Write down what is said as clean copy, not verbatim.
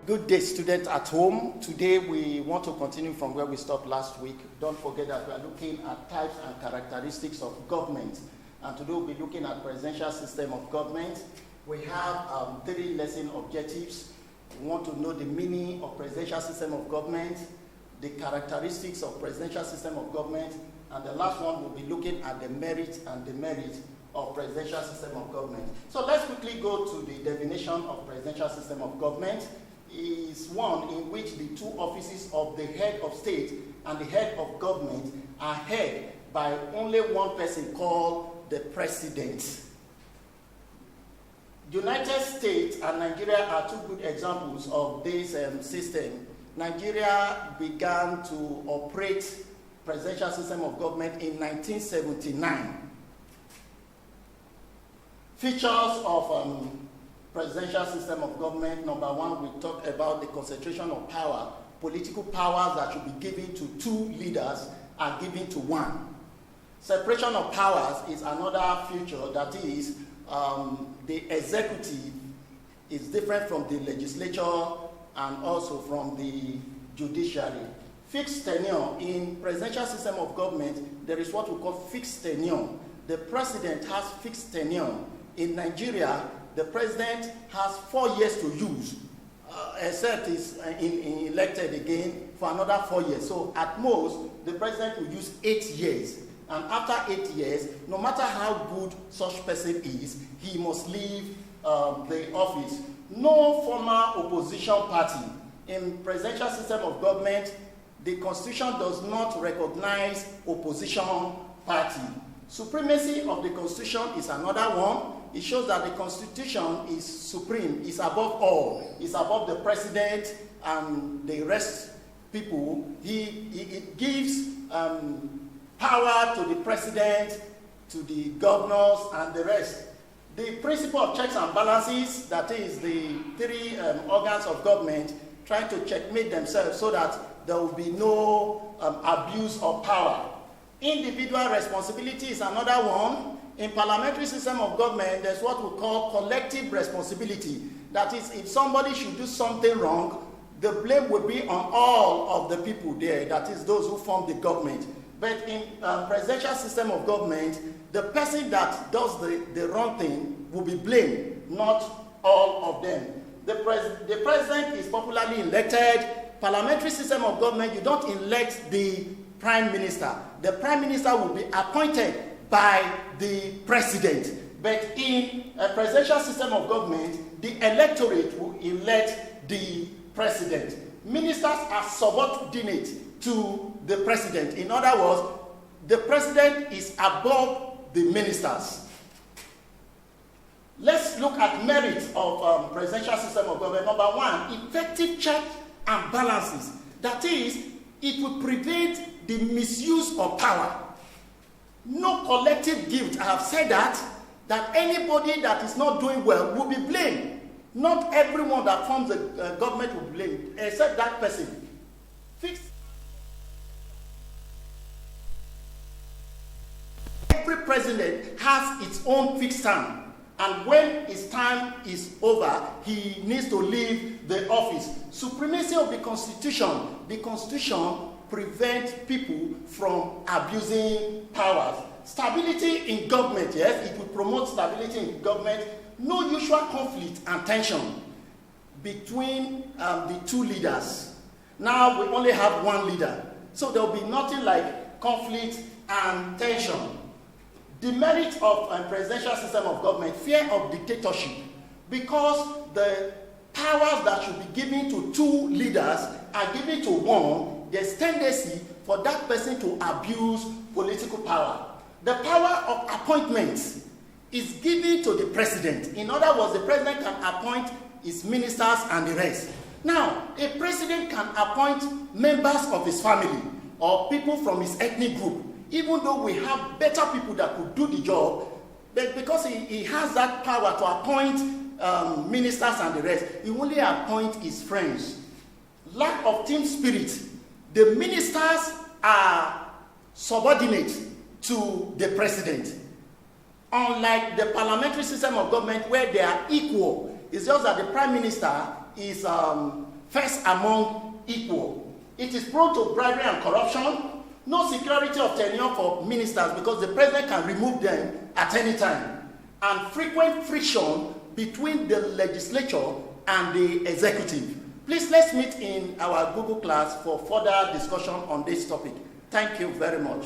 Good day, students at home. Today we want to continue from where we stopped last week. Don't forget that we are looking at types and characteristics of government. And today we'll be looking at presidential system of government. We have 3 lesson objectives. We want to know the meaning of presidential system of government, the characteristics of presidential system of government, and the last one will be looking at the merits and demerit of presidential system of government. So let's quickly go to the definition of presidential system of government. Is one in which the 2 offices of the head of state and the head of government are held by only one person called the president. United States and Nigeria are 2 good examples of this system. Nigeria began to operate presidential system of government in 1979. Features of presidential system of government. Number 1, we talk about the concentration of power. Political powers that should be given to 2 leaders are given to 1. Separation of powers is another feature, that is, the executive is different from the legislature and also from the judiciary. Fixed tenure. In presidential system of government, there is what we call fixed tenure. The president has fixed tenure. In Nigeria, the president has 4 years to use, except he's elected again for another 4 years. So at most, the president will use 8 years. And after 8 years, no matter how good such person is, he must leave the office. No formal opposition party. In presidential system of government, the Constitution does not recognize opposition party. Supremacy of the Constitution is another one. It shows that the Constitution is supreme, is above all, is above the president and the rest people. It gives power to the president, to the governors, and the rest. The principle of checks and balances, that is the 3 organs of government trying to checkmate themselves so that there will be no abuse of power. Individual responsibility is another one. In parliamentary system of government, there's what we call collective responsibility. That is, if somebody should do something wrong, the blame will be on all of the people there, that is, those who form the government. But in presidential system of government, the person that does the wrong thing will be blamed, not all of them. The president is popularly elected. Parliamentary system of government, you don't elect the prime minister. The prime minister will be appointed by the president. But in a presidential system of government, the electorate will elect the president. Ministers are subordinate to the president. In other words, the president is above the ministers. Let's look at merit of presidential system of government. Number 1, effective check and balances. That is, it will prevent the misuse of power. No collective guilt. I have said that anybody that is not doing well will be blamed. Not everyone that forms the government will be blamed, except that person. Fixed. Every president has its own fixed term, and when his time is over, he needs to leave the office. Supremacy of the Constitution. The Constitution prevents people from abusing powers. Stability in government, yes, it will promote stability in government. No usual conflict and tension between the 2 leaders. Now we only have 1 leader, so there will be nothing like conflict and tension. The merit of presidential system of government, fear of dictatorship, because the powers that should be given to 2 leaders are given to 1. There's tendency for that person to abuse political power. The power of appointments is given to the president. In other words, the president can appoint his ministers and the rest. Now, a president can appoint members of his family or people from his ethnic group, even though we have better people that could do the job, but because he has that power to appoint ministers and the rest, he only appoints his friends. Lack of team spirit. The ministers are subordinate to the president. Unlike the parliamentary system of government where they are equal, It's just that the Prime Minister is first among equal. It is prone to bribery and corruption. No security of tenure for ministers because the president can remove them at any time. And frequent friction between the legislature and the executive. Please, let's meet in our Google class for further discussion on this topic. Thank you very much.